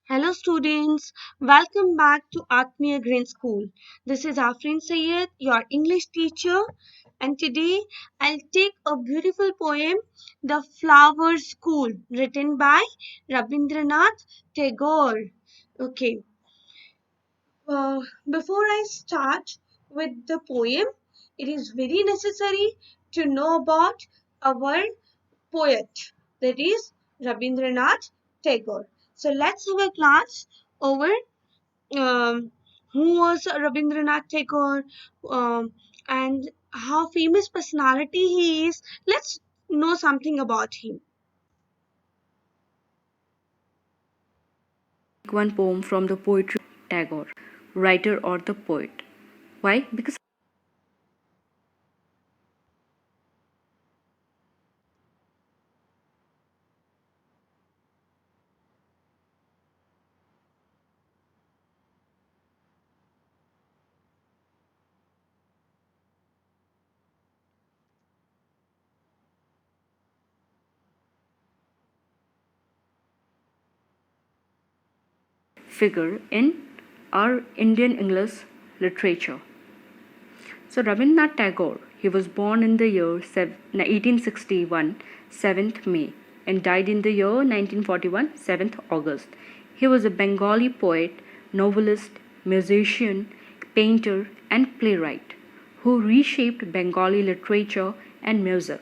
Hello students, welcome back to Atmiya Green School. This is Afrin Sayed, your English teacher, and today I'll take a beautiful poem, The Flower School, written by Rabindranath Tagore. Okay, before I start with the poem, it is very necessary to know about our poet, that is Rabindranath Tagore. So let's have a glance over um, who was Rabindranath Tagore, and how famous personality he is. Let's know something about him. One poem from the poetry Tagore, writer or the poet. Why? Because figure in our Indian English literature. So Rabindranath Tagore, he was born in the year 1861, 7th May, and died in the year 1941, 7th August. He was a Bengali poet, novelist, musician, painter, and playwright who reshaped Bengali literature and music.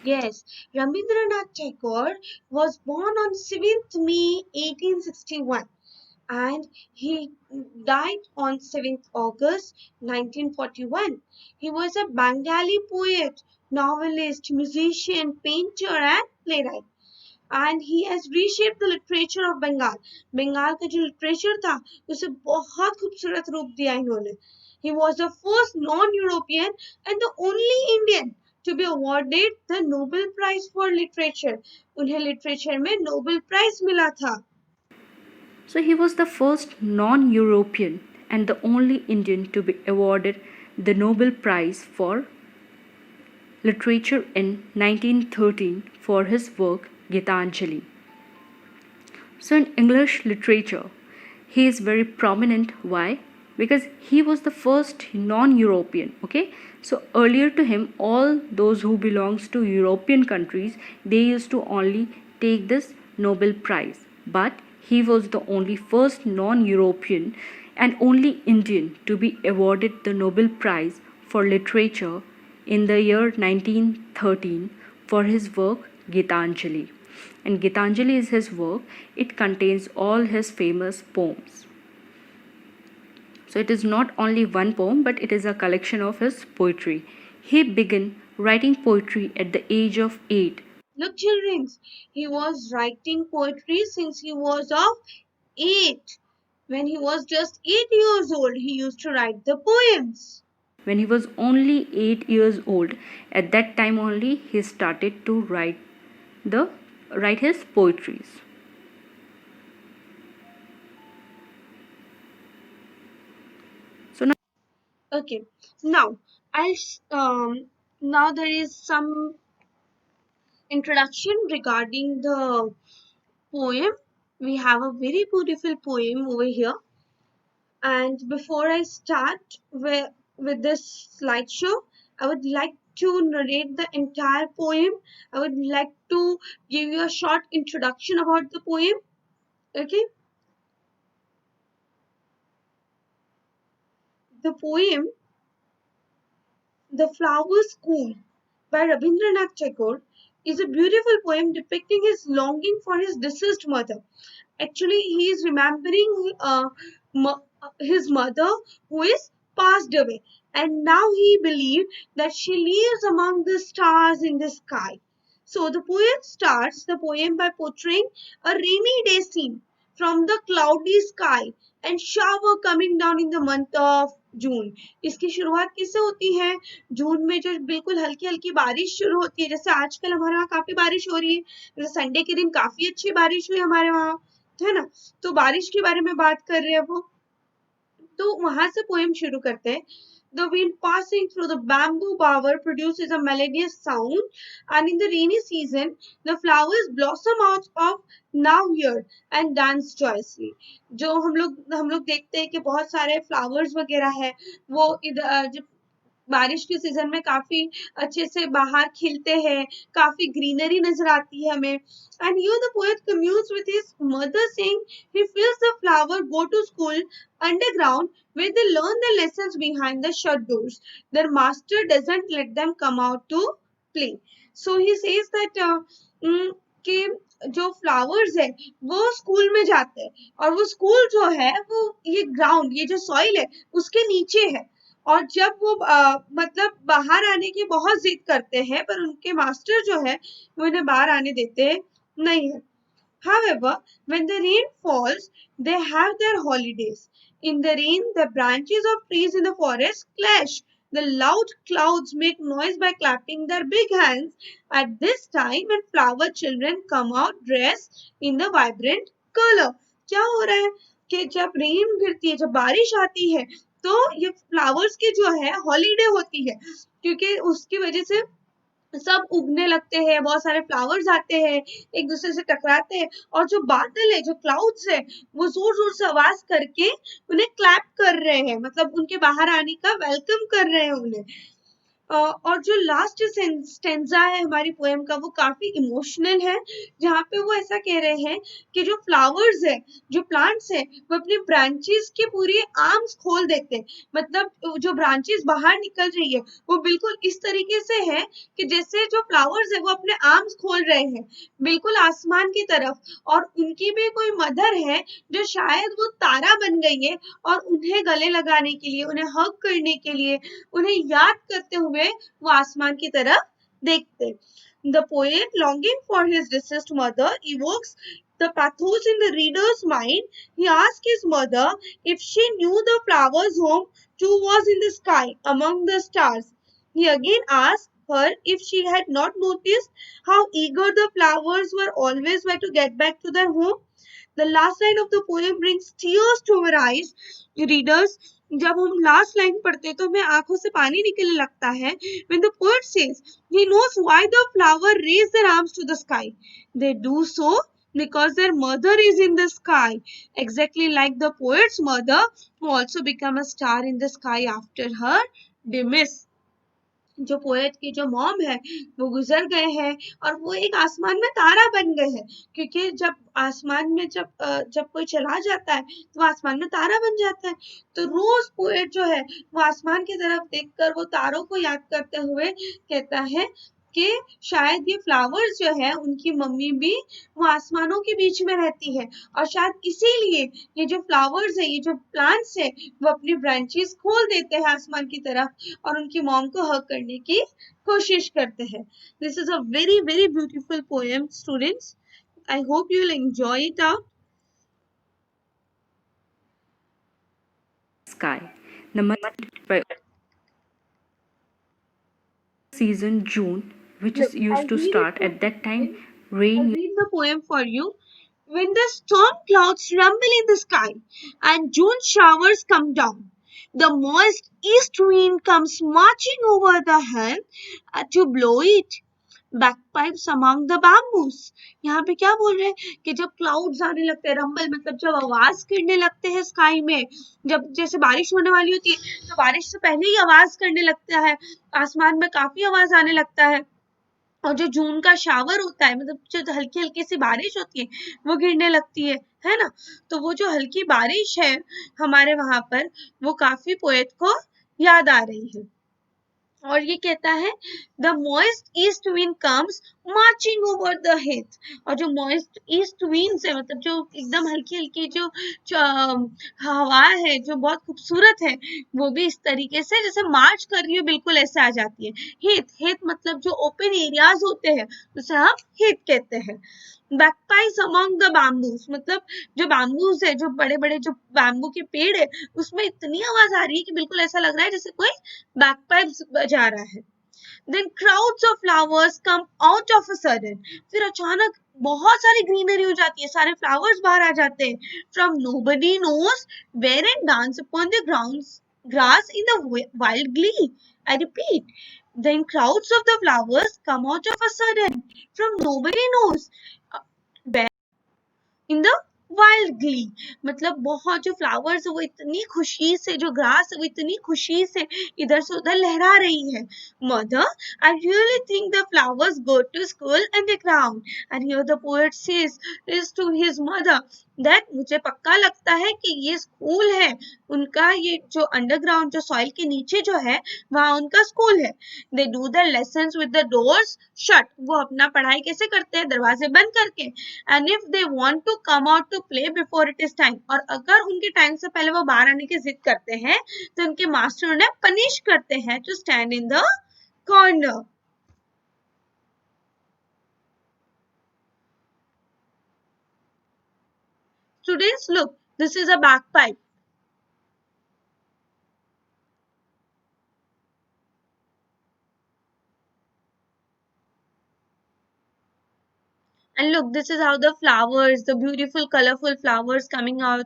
Yes, Rabindranath Tagore was born on 7th May 1861 and he died on 7th August 1941. He was a Bengali poet, novelist, musician, painter, and playwright. And he has reshaped the literature of Bengal. Bengal का जो literature था उसे बहुत खूबसूरत रूप दिया इन्होंने. He was the first non-European and the only Indian to be awarded the Nobel Prize for Literature. उन्हें लिटरेचर में नोबेल प्राइज मिला था. So he was the first non European and the only Indian to be awarded the Nobel Prize for Literature in 1913 for his work Gitanjali. So in English literature, he is very prominent. Why? Because he was the first non-European. Okay, so earlier to him, all those who belongs to European countries, they used to only take this Nobel Prize, but he was the only first non-European and only Indian to be awarded the Nobel Prize for literature in the year 1913 for his work Gitanjali. And Gitanjali is his work, it contains all his famous poems. So it is not only one poem, but it is a collection of his poetry. He began writing poetry at the age of 8. Look, children, he was writing poetry since he was of 8. When he was just 8 years old, he used to write the poems. When he was only 8 years old, at that time only he started to the write his poetries. So now Okay, now I'll now there is some introduction regarding the poem. We have a very beautiful poem over here. And before I start with this slideshow, I would like to narrate the entire poem. I would like to give you a short introduction about the poem. Okay, the poem The Flower School by Rabindranath Tagore is a beautiful poem depicting his longing for his deceased mother. Actually, he is remembering his mother who is passed away, and now he believes that she lives among the stars in the sky. So the poem starts the poem by portraying a rainy day scene from the cloudy sky and shower coming down in the month of जून. इसकी शुरुआत किससे होती है? जून में जो बिल्कुल हल्की हल्की बारिश शुरू होती है, जैसे आजकल हमारे वहाँ काफी बारिश हो रही है, जैसे संडे के दिन काफी अच्छी बारिश हुई हमारे वहाँ, है ना? तो बारिश के बारे में बात कर रहे हैं वो. तो वहां से पोएम शुरू करते हैं. The wind passing through the bamboo bower produces a melodious sound, and in the rainy season, the flowers blossom out of now here and dance joyously. जो हम लोग देखते हैं कि बहुत सारे फ्लावर्स वगैरह है, वो इधर बारिश के सीजन में काफी अच्छे से बाहर खिलते हैं, काफी ग्रीनरी नजर आती है हमें. And here the poet communes with his mother, saying he feels the flower go to school underground where they learn the lessons behind the shut doors. Their master doesn't let them come out to play. So he says that कि जो flowers है वो school में जाते हैं, और वो school जो है वो ये ग्राउंड, ये जो सॉइल है उसके नीचे है. और जब वो मतलब बाहर आने की बहुत जिद करते हैं, पर उनके मास्टर जो है वो इन्हें बाहर आने देते नहीं है. However, when the rain falls, they have their holidays. In the rain, the branches of trees in the forest clash. The loud clouds make noise by clapping their big hands. At this time, when flower children come out dressed in the vibrant color. क्या हो रहा है कि जब rain गिरती है, जब बारिश आती है, तो ये फ्लावर्स की जो है हॉलीडे होती है, क्योंकि उसकी वजह से सब उगने लगते हैं, बहुत सारे फ्लावर्स आते हैं, एक दूसरे से टकराते हैं, और जो बादल है, जो क्लाउड्स है, वो जोर जोर से आवाज करके उन्हें क्लैप कर रहे हैं, मतलब उनके बाहर आने का वेलकम कर रहे हैं उन्हें. और जो लास्ट स्टेंजा है हमारी पोएम का, वो काफी इमोशनल है, जहाँ पे वो ऐसा कह रहे हैं कि जो फ्लावर्स है, जो प्लांट्स है, वो अपनी ब्रांचेस के पूरे आर्म्स खोल देते हैं. मतलब जो ब्रांचेस बाहर निकल रही है वो बिल्कुल इस तरीके से है कि जैसे जो फ्लावर्स है वो अपने आर्म्स खोल रहे हैं बिल्कुल आसमान की तरफ, और उनकी भी कोई मदर है जो शायद वो तारा बन गई है, और उन्हें गले लगाने के लिए, उन्हें हग करने के लिए, उन्हें याद करते हुए वो आसमान की तरफ देखते. The poet, longing for his deceased mother, evokes the pathos in the reader's mind. He asks his mother if she knew the flower's home too was in the sky among the stars. He again asks her if she had not noticed how eager the flowers were always were to get back to their home. The last line of the poem brings tears to our eyes. Readers, जब हम last line पढ़ते हैं तो हमें आंखों से पानी निकलने लगता है. When the poet says he knows why the flower raise their arms to the sky, they do so because their mother is in the sky, exactly like the poet's mother, who also became a star in the sky after her demise. जो poet की जो mom है वो गुजर गए हैं, और वो एक आसमान में तारा बन गए हैं, क्योंकि जब आसमान में जब कोई चला जाता है तो आसमान में तारा बन जाता है. तो रोज पोएट जो है वो आसमान की तरफ देखकर वो तारों को याद करते हुए कहता है कि शायद ये फ्लावर्स जो है उनकी मम्मी भी वो आसमानों के बीच में रहती है, और शायद इसीलिए ये जो फ्लावर्स है, ये जो प्लांट्स है, वो अपनी ब्रांचेस खोल देते हैं आसमान की तरफ और उनकी मॉम को हग करने की कोशिश करते हैं. This is a very very beautiful poem students. I hope you will enjoy it out. Sky. The month by season June, which Look, is used to start at that time, rain. I'll read the poem for you. When the storm clouds rumble in the sky and June showers come down, the moist east wind comes marching over the hill to blow it. Bagpipes among the bamboos. यहाँ पे क्या बोल रहे हैं कि जब clouds आने लगते हैं, रंबल मतलब जब आवाज करने लगते हैं स्काई में, जब जैसे बारिश होने वाली होती है तो बारिश से पहले ही आवाज करने लगता है, आसमान में काफी आवाज आने लगता है, और जो जून का शावर होता है, मतलब जो हल्की हल्की सी बारिश होती है वो गिरने लगती है ना. तो वो जो हल्की बारिश है हमारे वहां पर, वो काफी पोएट को याद आ रही है. और ये कहता है the moist east wind comes marching over the hills. और जो मॉइस्ट ईस्ट विंड है, मतलब जो एकदम हल्की हल्की जो हवा है जो बहुत खूबसूरत है, वो भी इस तरीके से जैसे मार्च कर रही है बिल्कुल ऐसे आ जाती है. हित हित मतलब जो ओपन एरियाज होते हैं उसे हम हित कहते हैं. बैकपाइस अमंग द बैम्बूज, मतलब जो बैम्बूज है, जो बड़े बड़े जो बैम्बू के पेड़ है, उसमें इतनी आवाज आ रही है कि बिल्कुल ऐसा लग रहा है जैसे कोई बैकपाइप्स बजा रहा है. Then crowds of flowers come out of a sudden. फिर अचानक बहुत सारी ग्रीनरी हो जाती है, सारे फ्लावर्स बाहर आ जाते हैं. From nobody knows where and dance upon the ground grass in the wild glee. I repeat, then crowds of the flowers come out of a sudden from nobody knows where in the wild Glee. मतलब बहुत जो flowers है वो इतनी खुशी से, जो grass है वो इतनी खुशी से इधर से उधर लहरा रही है. Mother, I really think the flowers go to school and the ground. And here the poet says is to his mother that मुझे पक्का लगता है कि ये स्कूल है उनका, ये जो अंडरग्राउंड जो सॉइल के नीचे जो है वहां उनका स्कूल है. They do the lessons with the doors shut. वो अपना पढ़ाई कैसे करते हैं, दरवाजे बंद करके. And if they want to come out to play before it is time, और अगर उनके टाइम से पहले वो बाहर आने की जिद करते हैं तो उनके मास्टर उन्हें पनिश करते हैं to stand in the corner. Students, look, this is a bagpipe. And look, this is how the flowers, the beautiful colorful flowers coming out.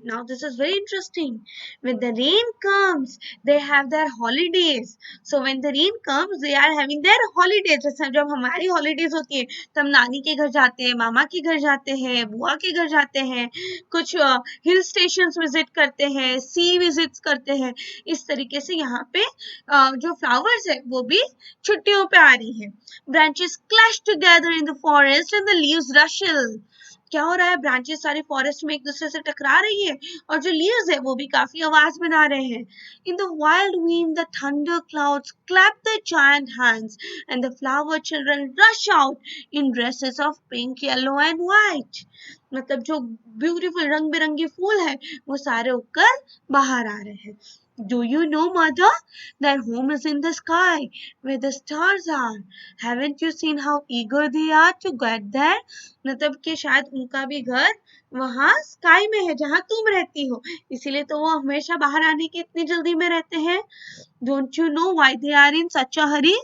Now this is very interesting. When the rain comes, they have their holidays. So when the rain comes, they are having their holidays. जैसे जब हमारी holidays होती है, तब नानी के घर जाते हैं, मामा के घर जाते हैं, बुआ के घर जाते हैं, कुछ हिल स्टेशंस विजिट करते हैं, सी विजिट्स करते हैं. इस तरीके से यहाँ पे जो फ्लावर्स है वो भी छुट्टियों पे आ रही है. Branches clash together in the forest and the leaves rustle. क्या हो रहा है, ब्रांचेस सारी फॉरेस्ट में एक दूसरे से टकरा रही है और जो लीव्स है वो भी काफी आवाज बना रहे हैं. In the wild wind the thunder clouds clap the giant hands and the flower children rush out in dresses of pink yellow and white. मतलब जो ब्यूटीफुल रंग बिरंगे फूल है वो सारे उगकर बाहर आ रहे हैं. Do you know, mother? Their home is in the sky, where the stars are. Haven't you seen how eager they are to get there? मतलब कि शायद उनका भी घर वहां स्काई में है जहां तुम रहती हो, इसीलिए तो वो हमेशा बाहर आने की इतनी जल्दी में रहते हैं. Don't you know why they are in such a hurry?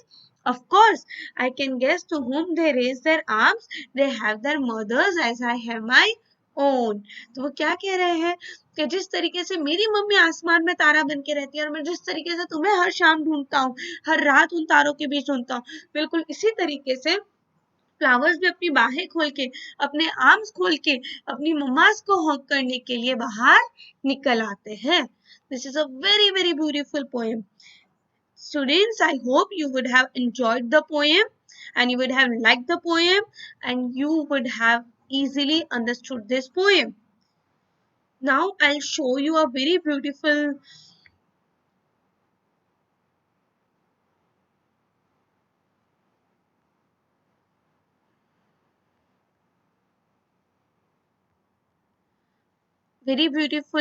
Of course, I can guess to whom they raise their arms. They have their mothers as I have my own. तो वो क्या कह रहे हैं कि जिस तरीके से मेरी मम्मी आसमान में तारा बन के रहती है और मैं जिस तरीके से तुम्हें हर शाम ढूंढता हूँ, हर रात उन तारों के बीच ढूंढता हूँ, बिल्कुल इसी तरीके से फ्लावर्स भी अपनी बाहें खोल के, अपने आर्म्स खोल के अपनी मम्मास को हग करने के लिए बाहर निकल आते हैं. This is a very very beautiful poem. Students, I hope you would have enjoyed the poem and you would have liked the poem and you would have easily understood this poem. Now I'll show you a very beautiful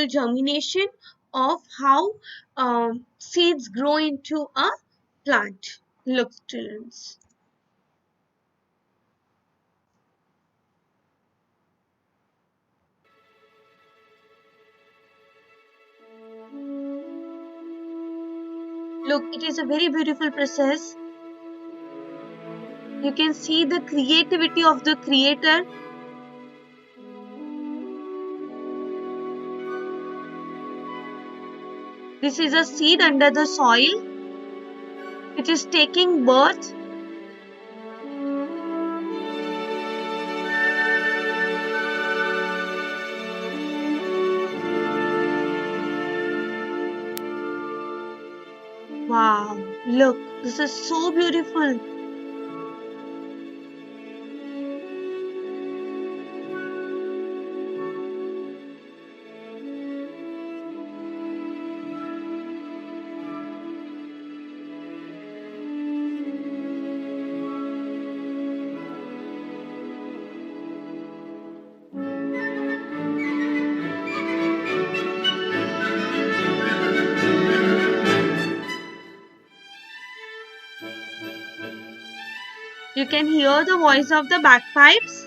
germination of how seeds grow into a plant. Look, students. Look, it is a very beautiful process. You can see the creativity of the creator. This is a seed under the soil. It is taking birth. Wow, look, this is so beautiful. You can hear the voice of the bagpipes.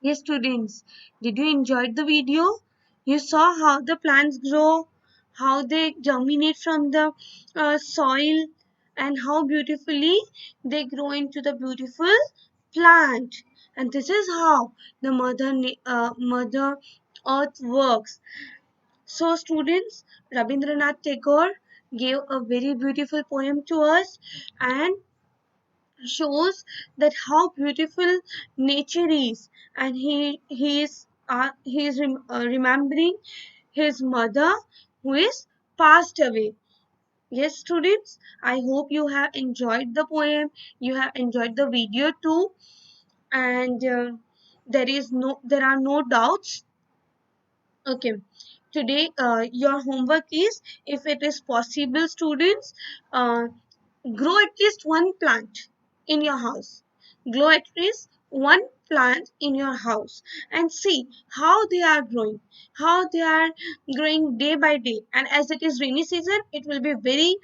Yes, students, did you enjoy the video? You saw how the plants grow, how they germinate from the soil, and how beautifully they grow into the beautiful plant. And this is how the Mother Earth works. So, students, Rabindranath Tagore gave a very beautiful poem to us and shows that how beautiful nature is, and he is remembering his mother who is passed away. Yes, students, I hope you have enjoyed the poem, you have enjoyed the video too, and there are no doubts. Okay, today your homework is, if it is possible, students, uh, grow at least one plant in your house. Grow at least one plant in your house and see how they are growing, how they are growing day by day. And as it is rainy season, it will be very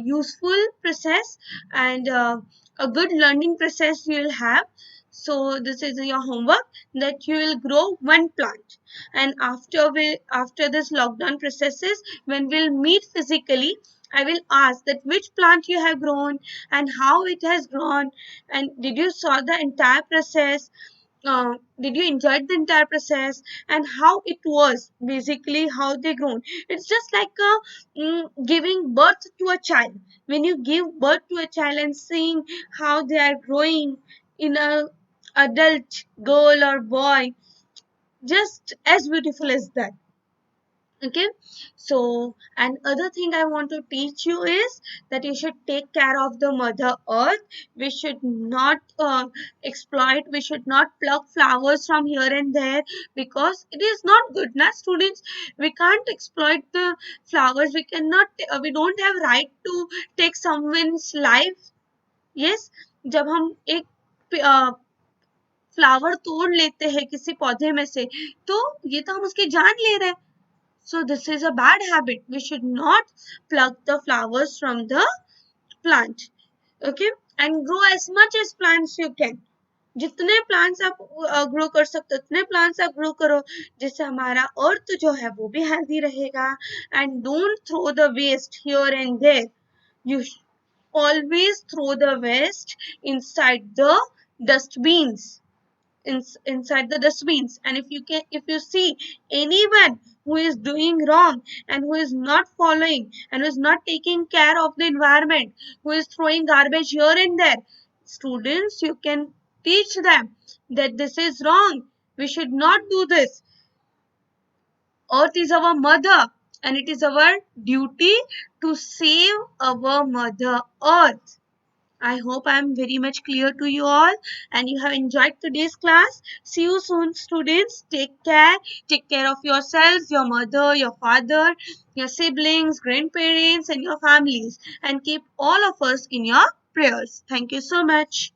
useful process, and a good learning process you will have. So this is your homework, that you will grow one plant. And after this lockdown processes, when we'll meet physically, I will ask that which plant you have grown and how it has grown, and did you saw the entire process, did you enjoy the entire process, and how it was basically how they grown. It's just like giving birth to a child. When you give birth to a child and seeing how they are growing in a adult girl or boy, just as beautiful as that. Okay, so another thing I want to teach you is that you should take care of the mother earth. We should not exploit, we should not pluck flowers from here and there, because it is not good na students. We can't exploit the flowers, we cannot, we don't have right to take someone's life. Yes, जब हम एक flower तोड़ लेते हैं किसी पौधे में से, तो ये तो हम उसकी जान ले रहे हैं. So this is a bad habit. We should not pluck the flowers from the plant. Okay, and grow as much as plants you can. जितने प्लांट्स आप ग्रो कर सकते हो उतने प्लांट्स आप ग्रो करो, जिससे हमारा अर्थ जो है वो भी हेल्दी रहेगा. And don't throw the waste here and there. You always throw the waste inside the dustbins, inside the dustbins. And if you see anyone who is doing wrong and who is not following and who is not taking care of the environment, who is throwing garbage here and there, students, you can teach them that this is wrong, we should not do this. Earth is our mother, and it is our duty to save our mother earth. I hope I am very much clear to you all and you have enjoyed today's class. See you soon, students. Take care. Take care of yourselves, your mother, your father, your siblings, grandparents, and your families. And keep all of us in your prayers. Thank you so much.